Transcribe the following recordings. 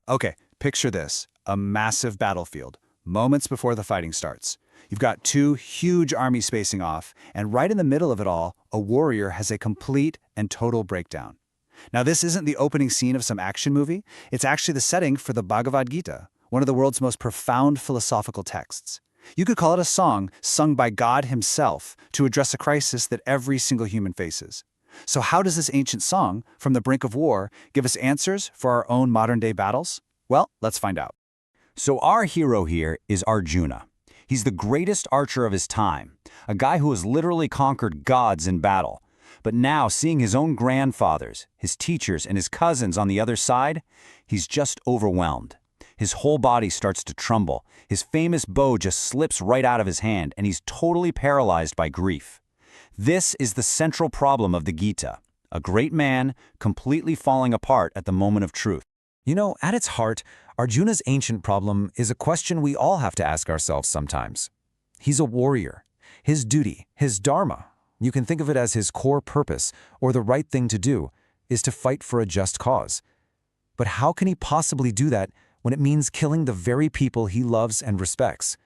Okay, picture this, a massive battlefield, moments before the fighting starts. You've got two huge armies spacing off, and right in the middle of it all, a warrior has a complete and total breakdown. Now, this isn't the opening scene of some action movie. It's actually the setting for the Bhagavad Gita, one of the world's most profound philosophical texts. You could call it a song sung by God himself to address a crisis that every single human faces. So how does this ancient song, from the brink of war, give us answers for our own modern-day battles? Well, let's find out. So our hero here is Arjuna. He's the greatest archer of his time, a guy who has literally conquered gods in battle. But now, seeing his own grandfathers, his teachers, and his cousins on the other side, he's just overwhelmed. His whole body starts to tremble. His famous bow just slips right out of his hand, and he's totally paralyzed by grief. This is the central problem of the Gita, a great man completely falling apart at the moment of truth. You know, at its heart, Arjuna's ancient problem is a question we all have to ask ourselves sometimes. He's a warrior. His duty, his dharma, you can think of it as his core purpose, or the right thing to do, is to fight for a just cause. But how can he possibly do that when it means killing the very people he loves and respects?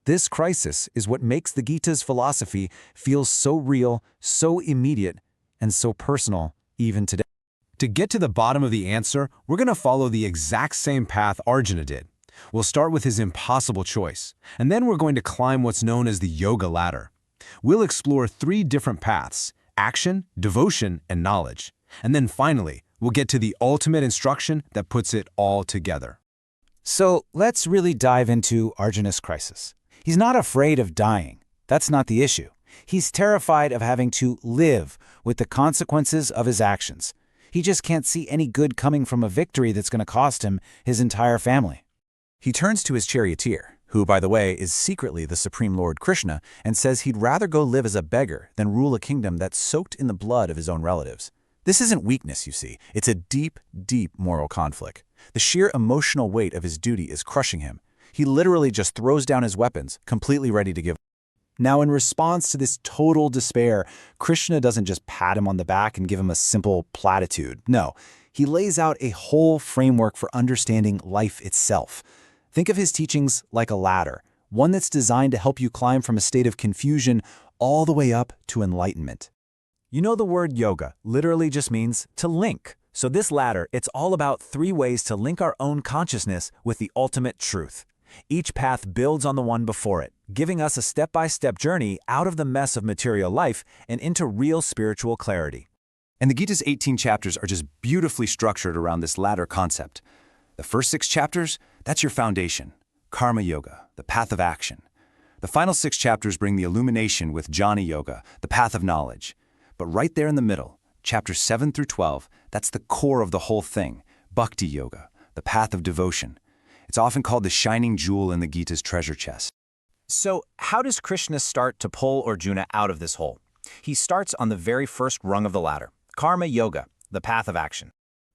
This crisis is what makes the Gita's philosophy feel so real, so immediate, and so personal even today. To get to the bottom of the answer, we're going to follow the exact same path Arjuna did. We'll start with his impossible choice, and then we're going to climb what's known as the yoga ladder. We'll explore 3 different paths: action, devotion, and knowledge. And then finally, we'll get to the ultimate instruction that puts it all together. So let's really dive into Arjuna's crisis. He's not afraid of dying. That's not the issue. He's terrified of having to live with the consequences of his actions. He just can't see any good coming from a victory that's going to cost him his entire family. He turns to his charioteer, who, by the way, is secretly the Supreme Lord Krishna, and says he'd rather go live as a beggar than rule a kingdom that's soaked in the blood of his own relatives. This isn't weakness, you see. It's a deep, deep moral conflict. The sheer emotional weight of his duty is crushing him. He literally just throws down his weapons, completely ready to give up. Now, in response to this total despair, Krishna doesn't just pat him on the back and give him a simple platitude. No, he lays out a whole framework for understanding life itself. Think of his teachings like a ladder, one that's designed to help you climb from a state of confusion all the way up to enlightenment. You know, the word yoga literally just means to link. So this ladder, it's all about 3 ways to link our own consciousness with the ultimate truth. Each path builds on the one before it, giving us a step-by-step journey out of the mess of material life and into real spiritual clarity. And the Gita's 18 chapters are just beautifully structured around this ladder concept. The first 6 chapters, that's your foundation, karma-yoga, the path of action. The final 6 chapters bring the illumination with Jñāna-yoga, the path of knowledge. But right there in the middle, chapters 7 through 12, that's the core of the whole thing, bhakti-yoga, the path of devotion. It's often called the shining jewel in the Gita's treasure chest. So how does Krishna start to pull Arjuna out of this hole? He starts on the very first rung of the ladder, karma-yoga, the path of action.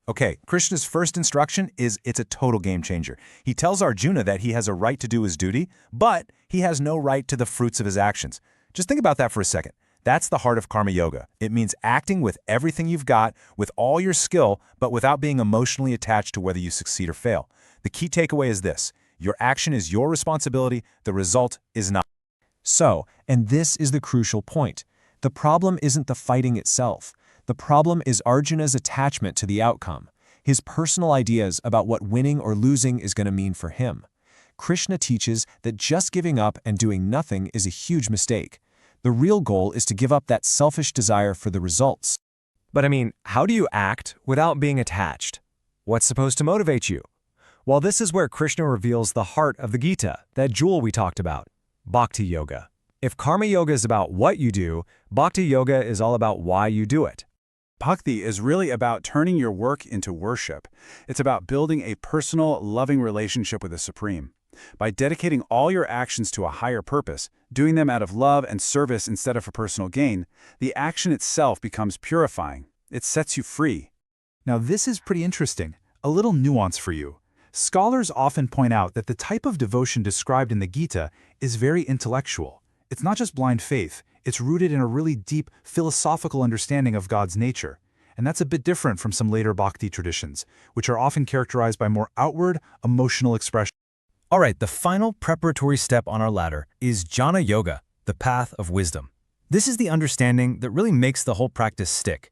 Okay, Krishna's first instruction is it's a total game changer. He tells Arjuna that he has a right to do his duty, but he has no right to the fruits of his actions. Just think about that for a second. That's the heart of karma yoga. It means acting with everything you've got, with all your skill, but without being emotionally attached to whether you succeed or fail. The key takeaway is this: your action is your responsibility, the result is not. So, and this is the crucial point, the problem isn't the fighting itself. The problem is Arjuna's attachment to the outcome, his personal ideas about what winning or losing is going to mean for him. Krishna teaches that just giving up and doing nothing is a huge mistake. The real goal is to give up that selfish desire for the results. But I mean, how do you act without being attached? What's supposed to motivate you? Well, this is where Krishna reveals the heart of the Gita, that jewel we talked about, Bhakti Yoga. If Karma Yoga is about what you do, Bhakti Yoga is all about why you do it. Bhakti is really about turning your work into worship. It's about building a personal, loving relationship with the Supreme. By dedicating all your actions to a higher purpose, doing them out of love and service instead of for personal gain, the action itself becomes purifying. It sets you free. Now this is pretty interesting. A little nuance for you. Scholars often point out that the type of devotion described in the Gita is very intellectual. It's not just blind faith, it's rooted in a really deep philosophical understanding of God's nature. And that's a bit different from some later bhakti traditions, which are often characterized by more outward, emotional expression. All right, the final preparatory step on our ladder is Jñāna-yoga, the path of wisdom. This is the understanding that really makes the whole practice stick.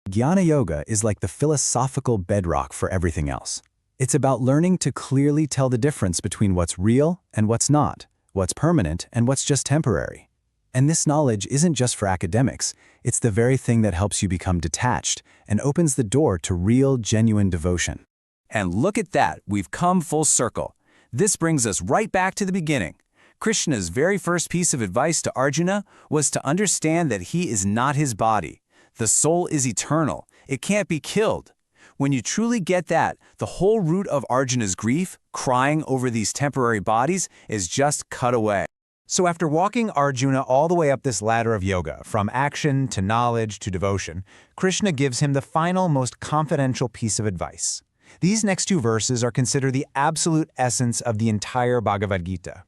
Jñāna-yoga is like the philosophical bedrock for everything else. It's about learning to clearly tell the difference between what's real and what's not, what's permanent and what's just temporary. And this knowledge isn't just for academics, it's the very thing that helps you become detached and opens the door to real, genuine devotion. And look at that, we've come full circle. This brings us right back to the beginning. Krishna's very first piece of advice to Arjuna was to understand that he is not his body. The soul is eternal. It can't be killed. When you truly get that, the whole root of Arjuna's grief, crying over these temporary bodies, is just cut away. So after walking Arjuna all the way up this ladder of yoga, from action to knowledge to devotion, Krishna gives him the final, most confidential piece of advice. These next two verses are considered the absolute essence of the entire Bhagavad Gita.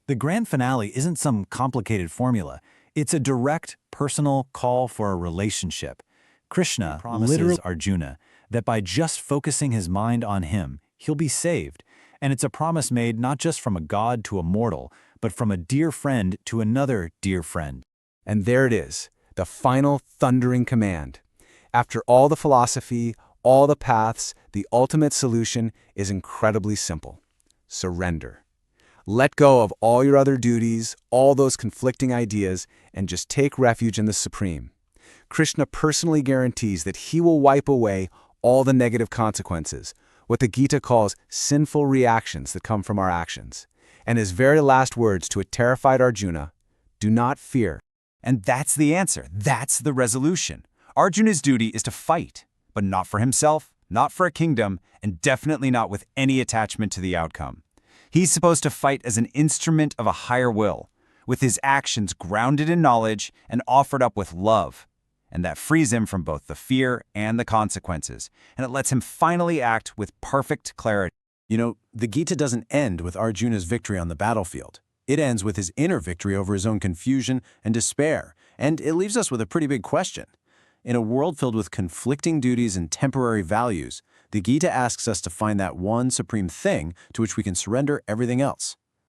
The grand finale isn't some complicated formula. It's a direct, personal call for a relationship. Krishna promises Arjuna that by just focusing his mind on him, he'll be saved. And it's a promise made not just from a god to a mortal, but from a dear friend to another dear friend. And there it is, the final thundering command. After all the philosophy, all the paths, the ultimate solution is incredibly simple. Surrender. Let go of all your other duties, all those conflicting ideas, and just take refuge in the Supreme. Krishna personally guarantees that he will wipe away all the negative consequences, what the Gita calls sinful reactions that come from our actions. And his very last words to a terrified Arjuna, do not fear. And that's the answer. That's the resolution. Arjuna's duty is to fight, but not for himself, not for a kingdom, and definitely not with any attachment to the outcome. He's supposed to fight as an instrument of a higher will, with his actions grounded in knowledge and offered up with love. And that frees him from both the fear and the consequences, and it lets him finally act with perfect clarity. You know, the Gita doesn't end with Arjuna's victory on the battlefield. It ends with his inner victory over his own confusion and despair, and it leaves us with a pretty big question. In a world filled with conflicting duties and temporary values, the Gita asks us to find that one supreme thing to which we can surrender everything else.